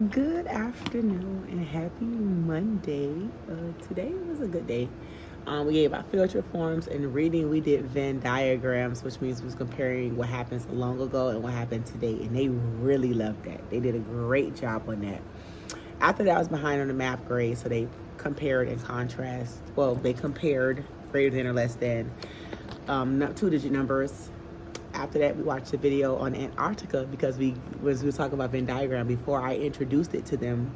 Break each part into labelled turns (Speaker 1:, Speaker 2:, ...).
Speaker 1: Good afternoon and happy Monday. Today was a good day. We gave out field trip forms and reading. We did Venn diagrams, which means we was comparing what happened long ago and what happened today. And they really loved that. They did a great job on that. After that, I was behind on the math grade, so they compared and contrast. Well, they compared greater than or less than two-digit numbers. After that, we watched a video on Antarctica because we were talking about Venn diagram. Before I introduced it to them,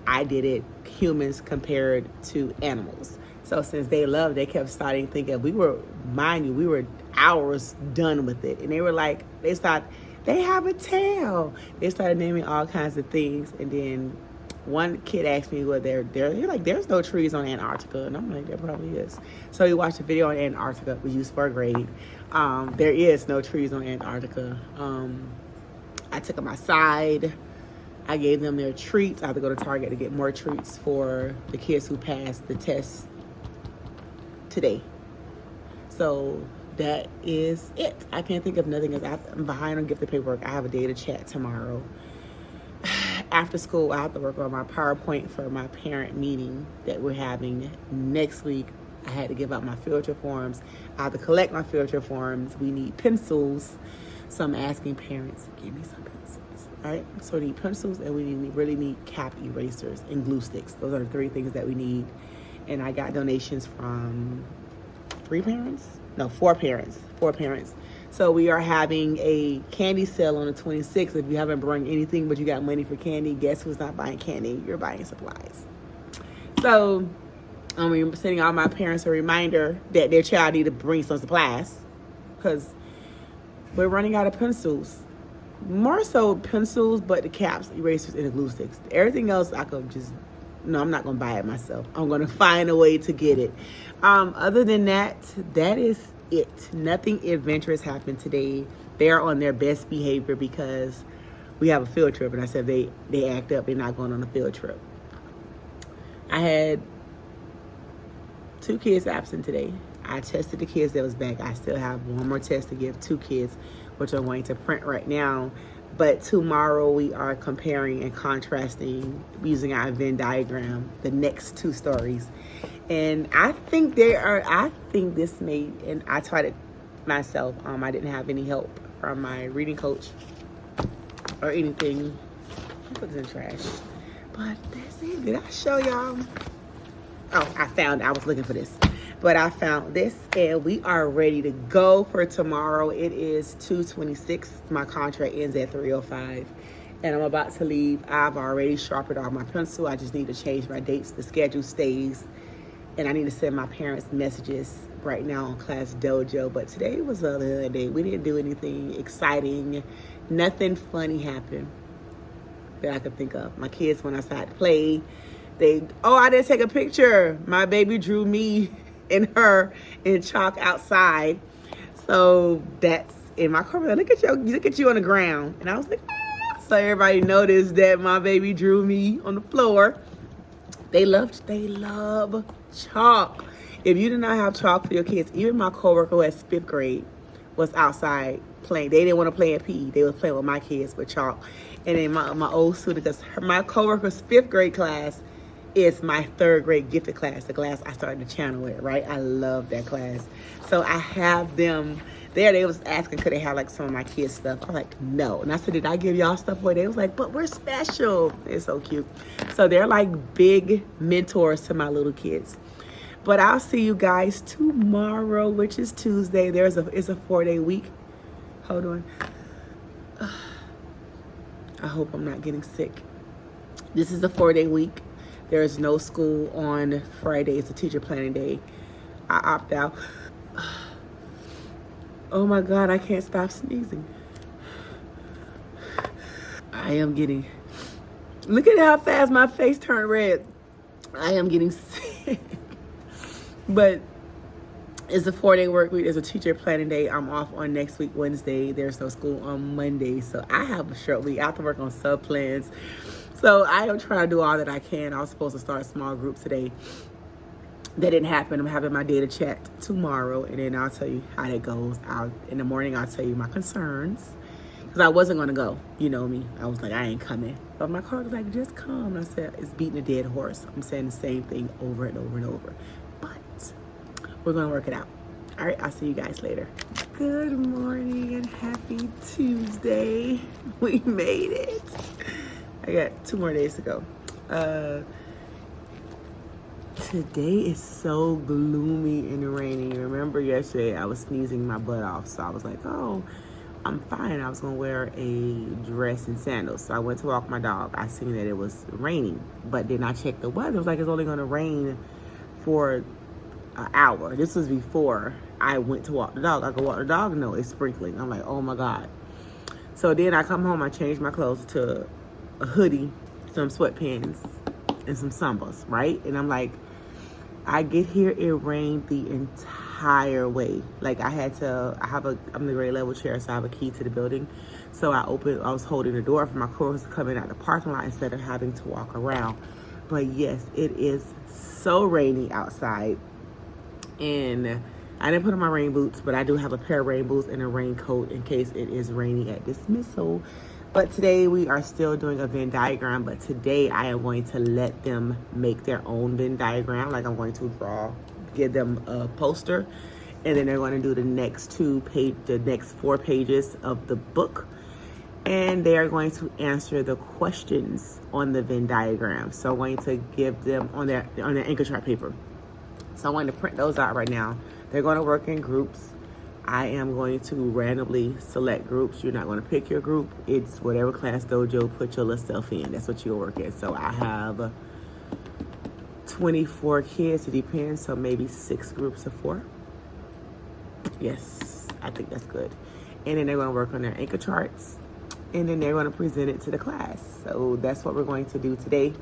Speaker 1: I did it humans compared to animals. So since they loved, they kept starting thinking we were hours done with it, and they were like, they have a tail. They started naming all kinds of things, and then one kid asked me, "Well, you're like, there's no trees on Antarctica," and I'm like, "There probably is." So we watched a video on Antarctica. We used for a grade. There is no trees on Antarctica. I took them outside. I gave them their treats. I had to go to Target to get more treats for the kids who passed the test today. So that is it. I can't think of nothing else. I'm behind on gifted paperwork. I have a day to chat tomorrow. After school, I have to work on my PowerPoint for my parent meeting that we're having next week. I had to give out my field trip forms. I have to collect my field trip forms. We need pencils. So I'm asking parents, give me some pencils. All right? So we need pencils, and we really need cap erasers and glue sticks. Those are the three things that we need. And I got donations from four parents. So we are having a candy sale on the 26th. If you haven't brought anything but you got money for candy, guess who's not buying candy? You're buying supplies. So I'm sending all my parents a reminder that their child need to bring some supplies because we're running out of pencils. More so pencils, but the caps, erasers, and the glue sticks. Everything else I could I'm not going to buy it myself. I'm going to find a way to get it. Other than that, that is it. Nothing adventurous happened today. They're on their best behavior because we have a field trip, and I said they act up. They're not going on a field trip. I had 2 kids absent today. I tested the kids that was back. I still have one more test to give 2 kids, which I'm going to print right now. But tomorrow we are comparing and contrasting using our Venn diagram, the next 2 stories. And I think this made, and I taught it myself. I didn't have any help from my reading coach or anything. I put this in trash. But that's it. Did I show y'all? Oh, I was looking for this. But I found this, and we are ready to go for tomorrow. It is 2/26. My contract ends at 3:05, and I'm about to leave. I've already sharpened all my pencil. I just need to change my dates. The schedule stays, and I need to send my parents messages right now on Class Dojo. But today was a other day. We didn't do anything exciting. Nothing funny happened that I could think of. My kids went outside to play. I didn't take a picture. My baby drew me and her in chalk outside. So that's in my car. Look at you on the ground. And I was like, ah. So everybody noticed that my baby drew me on the floor. They love chalk. If you do not have chalk for your kids, even my coworker who has 5th grade was outside playing. They didn't want to play at PE. They were playing with my kids with chalk. And then my old student, because my coworker's 5th grade class is my 3rd grade gifted class, the class I started to channel with, right? I love that class. So I have them there. They was asking, could they have like some of my kids' stuff? I'm like, no. And I said, did I give y'all stuff away? They was like, but we're special. It's so cute. So they're like big mentors to my little kids. But I'll see you guys tomorrow, which is Tuesday. It's a 4-day week. Hold on. I hope I'm not getting sick. This is a 4-day week. There is no school on Friday. It's a teacher planning day. I opt out. Oh my God, I can't stop sneezing. I am getting, look at how fast my face turned red. I am getting sick. But it's a 4-day work week. There's a teacher planning day. I'm off on next week, Wednesday. There's no school on Monday. So I have a short week. I have to work on sub plans. So I am trying to do all that I can. I was supposed to start a small group today. That didn't happen. I'm having my data chat tomorrow, and then I'll tell you how that goes. In the morning, I'll tell you my concerns. because I wasn't going to go. You know me. I was like, I ain't coming. But my car was like, just come. And I said, it's beating a dead horse. I'm saying the same thing over and over and over. But we're going to work it out. All right, I'll see you guys later. Good morning and happy Tuesday. We made it. I got 2 more days to go. Today is so gloomy and rainy. Remember yesterday I was sneezing my butt off, so I was like, oh, I'm fine. I was gonna wear a dress and sandals. So I went to walk my dog. I seen that it was raining, but then I checked the weather. It was like it's only gonna rain for an hour. This was before I went to walk the dog. I go walk the dog, no, it's sprinkling. I'm like, oh my God. So then I come home, I change my clothes to a hoodie, some sweatpants, and some Sambas, right? And I'm like, I get here, it rained the entire way. Like I'm the grade level chair, so I have a key to the building. So I was holding the door for my coworkers coming out the parking lot instead of having to walk around. But yes, it is so rainy outside. And I didn't put on my rain boots, but I do have a pair of rain boots and a raincoat in case it is raining at dismissal. But today we are still doing a Venn diagram, but today I am going to let them make their own Venn diagram. Like I'm going to give them a poster, and then they're going to do the next 4 pages of the book. And they are going to answer the questions on the Venn diagram. So I'm going to give them on their anchor chart paper. So I'm going to print those out right now. They're going to work in groups. I am going to randomly select groups. You're not going to pick your group. It's whatever class dojo put your little self in. That's what you'll work in. So I have 24 kids. It depends. So maybe 6 groups of 4. Yes, I think that's good. And then they're going to work on their anchor charts. And then they're going to present it to the class. So that's what we're going to do today.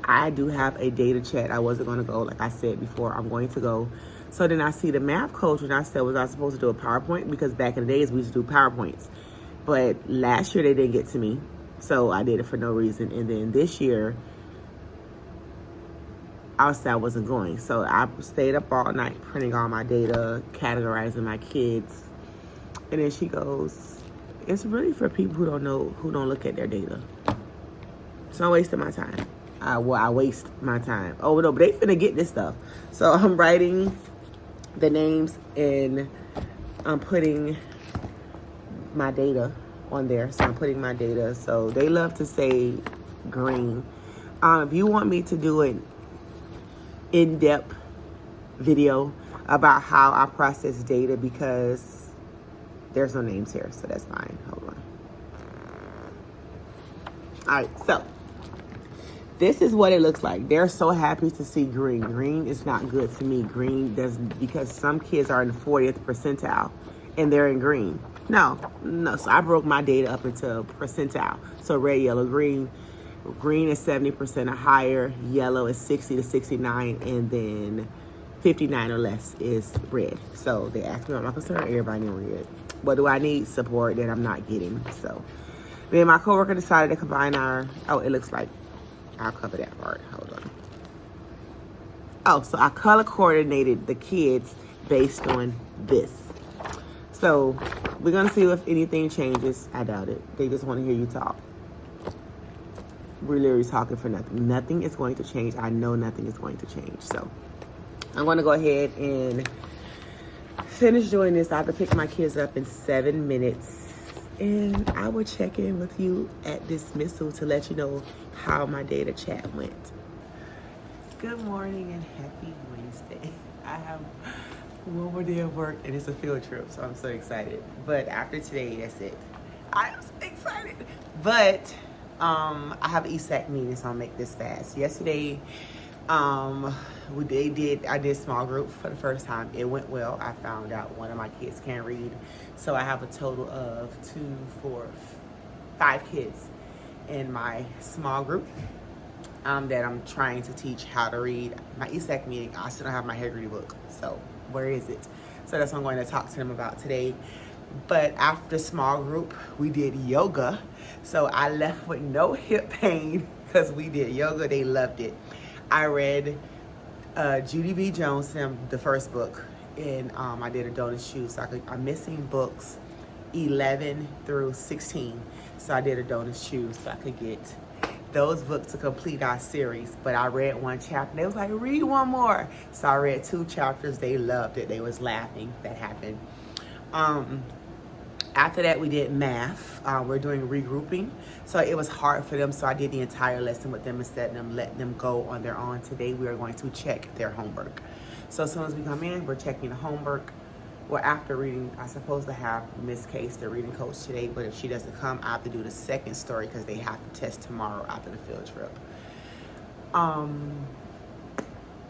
Speaker 1: I do have a data chat. I wasn't going to go. Like I said before, I'm going to go. So then I see the math coach, and I said, was I supposed to do a PowerPoint? Because back in the days, we used to do PowerPoints. But last year, they didn't get to me. So I did it for no reason. And then this year, I wasn't going. So I stayed up all night printing all my data, categorizing my kids. And then she goes, it's really for people who don't look at their data. So I'm wasting my time. I waste my time. Oh, no, but they finna get this stuff. So I'm writing the names and I'm putting my data on there. So I'm putting my data. So they love to say green. If you want me to do an in-depth video about how I process data, because there's no names here, so that's fine. Hold on. All right, so this is what it looks like. They're so happy to see green. Green is not good to me. Green does, because some kids are in the 40th percentile and they're in green. No. So I broke my data up into percentile. So red, yellow, green. Green is 70% or higher. Yellow is 60 to 69. And then 59 or less is red. So they asked me about my concern. Everybody in red. What do I need? Support that I'm not getting. So then my coworker decided to combine it looks like, I'll cover that part. Hold on. Oh, so I color coordinated the kids based on this. So we're going to see if anything changes. I doubt it. They just want to hear you talk. We're literally talking for nothing. Nothing is going to change. I know nothing is going to change. So I'm going to go ahead and finish doing this. I have to pick my kids up in 7 minutes. And I will check in with you at dismissal to let you know how my data chat went. Good morning and happy Wednesday. I have one more day of work and it's a field trip, so I'm so excited. But after today, that's it. I am so excited. But I have an ESAC meeting, so I'll make this fast. Yesterday, I did small group for the first time. It went well. I found out one of my kids can't read. So I have a total of 5 kids in my small group that I'm trying to teach how to read. My ESAC meeting, I still don't have my Haggerty book. So where is it? So that's what I'm going to talk to them about today. But after small group, we did yoga. So I left with no hip pain because we did yoga. They loved it. I read Judy B. Jones, the first book, and I did a donut shoe. So I'm missing books 11 through 16. So I did a donors choose so I could get those books to complete our series. But I read one chapter. They was like, read one more. So I read 2 chapters. They loved it. They was laughing. That happened. After that, we did math. We're doing regrouping. So it was hard for them. So I did the entire lesson with them instead of them letting them go on their own. Today, we are going to check their homework. So as soon as we come in, we're checking the homework. Well, after reading, I'm supposed to have Miss Case, the reading coach, today. But if she doesn't come, I have to do the second story because they have to test tomorrow after the field trip.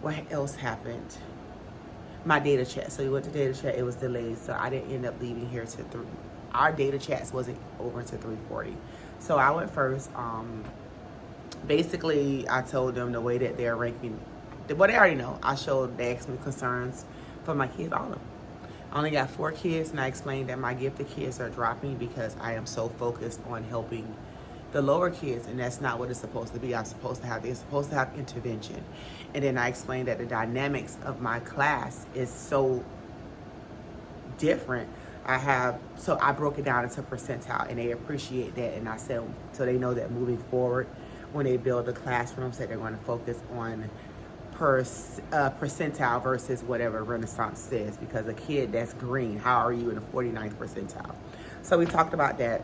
Speaker 1: What else happened? My data chat. So we went to data chat. It was delayed. So I didn't end up leaving here to 3. Our data chats wasn't over until 3:40. So I went first. Basically, I told them the way that they're ranking. Well, they already know. I showed, they asked me concerns for my kids, all of them. I only got 4 kids, and I explained that my gifted kids are dropping because I am so focused on helping the lower kids, and that's not what it's supposed to be. They're supposed to have intervention. And then I explained that the dynamics of my class is so different. So I broke it down into percentile, and they appreciate that. And I said, so they know that moving forward, when they build a classroom, so they're going to focus on percentile versus whatever Renaissance says, because a kid that's green, how are you in the 49th percentile? So we talked about that.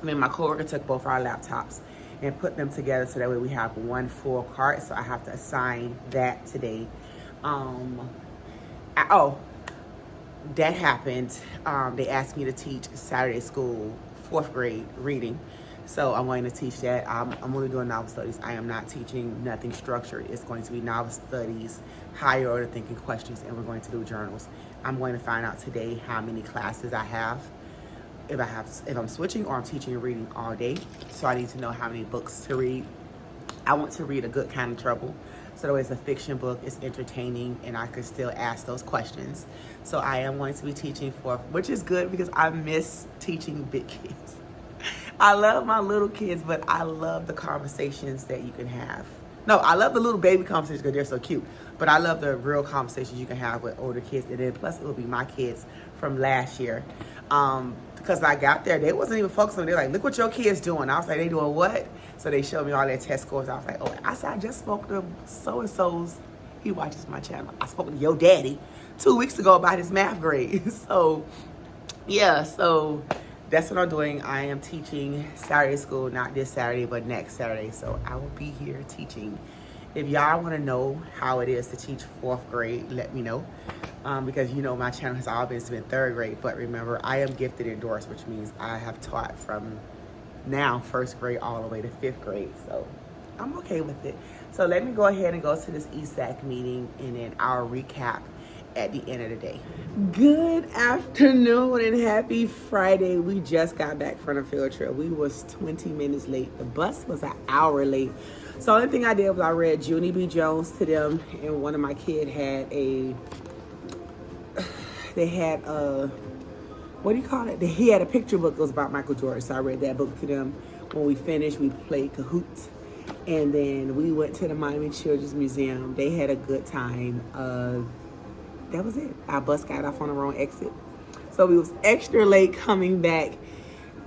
Speaker 1: I mean, my coworker took both our laptops and put them together so that way we have one full cart. So I have to assign that today. That happened. They asked me to teach Saturday school 4th grade reading. So I'm going to teach that. I'm only doing novel studies. I am not teaching nothing structured. It's going to be novel studies, higher order thinking questions, and we're going to do journals. I'm going to find out today how many classes I have. If I'm switching or I'm teaching and reading all day. So I need to know how many books to read. I want to read a good kind of trouble. So that way it's a fiction book, it's entertaining, and I can still ask those questions. So I am going to be teaching 4th, which is good because I miss teaching big kids. I love my little kids, but I love the conversations that you can have. No, I love the little baby conversations because they're so cute. But I love the real conversations you can have with older kids. And then plus it will be my kids from last year. Because I got there, they wasn't even focused on it. They're like, look what your kids doing. I was like, they doing what? So they showed me all their test scores. I was like, oh, I said, I just spoke to so-and-so's. He watches my channel. I spoke to your daddy 2 weeks ago about his math grade. So, yeah, so that's what I'm doing. I am teaching Saturday school, not this Saturday, but next Saturday. So I will be here teaching. If y'all want to know how it is to teach 4th grade, let me know. Because you know my channel has always been 3rd grade. But remember, I am gifted endorsed, which means I have taught from now 1st grade all the way to 5th grade. So I'm okay with it. So let me go ahead and go to this ESAC meeting, and then I'll recap at the end of the day. Good afternoon and happy Friday. We just got back from a field trip. We was 20 minutes late. The bus was an hour late. So the only thing I did was I read Junie B. Jones to them, and one of my kids had what do you call it? He had a picture book that was about Michael Jordan. So I read that book to them. When we finished, we played Kahoot. And then we went to the Miami Children's Museum. They had a good time. That was it. Our bus got off on the wrong exit. So we was extra late coming back.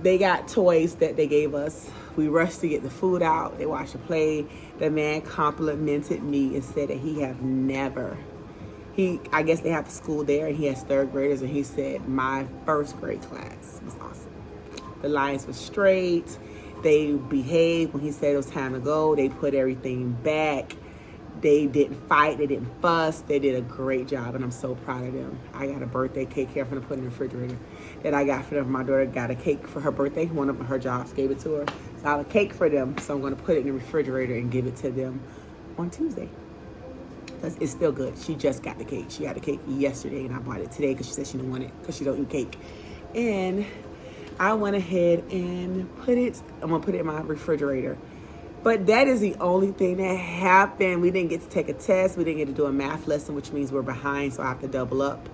Speaker 1: They got toys that they gave us. We rushed to get the food out. They watched the play. The man complimented me and said that he have never, I guess they have the school there, and he has 3rd graders, and he said my 1st grade class was awesome. The lines were straight. They behaved when he said it was time to go. They put everything back. They didn't fight. They didn't fuss. They did a great job, and I'm so proud of them. I got a birthday cake here. I'm going to put in the refrigerator that I got for them. My daughter got a cake for her birthday. One of her jobs gave it to her. So I have a cake for them, so I'm going to put it in the refrigerator and give it to them on Tuesday. Because it's still good. She just got the cake. She got the cake yesterday, and I bought it today because she said she didn't want it because she don't eat cake. And I went ahead and I'm going to put it in my refrigerator. But that is the only thing that happened. We didn't get to take a test. We didn't get to do a math lesson, which means we're behind, so I have to double up.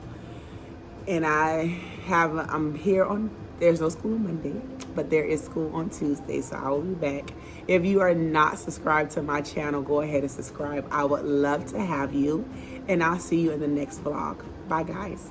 Speaker 1: And I'm here on, there's no school on Monday, but there is school on Tuesday, so I will be back. If you are not subscribed to my channel, go ahead and subscribe. I would love to have you, and I'll see you in the next vlog. Bye, guys.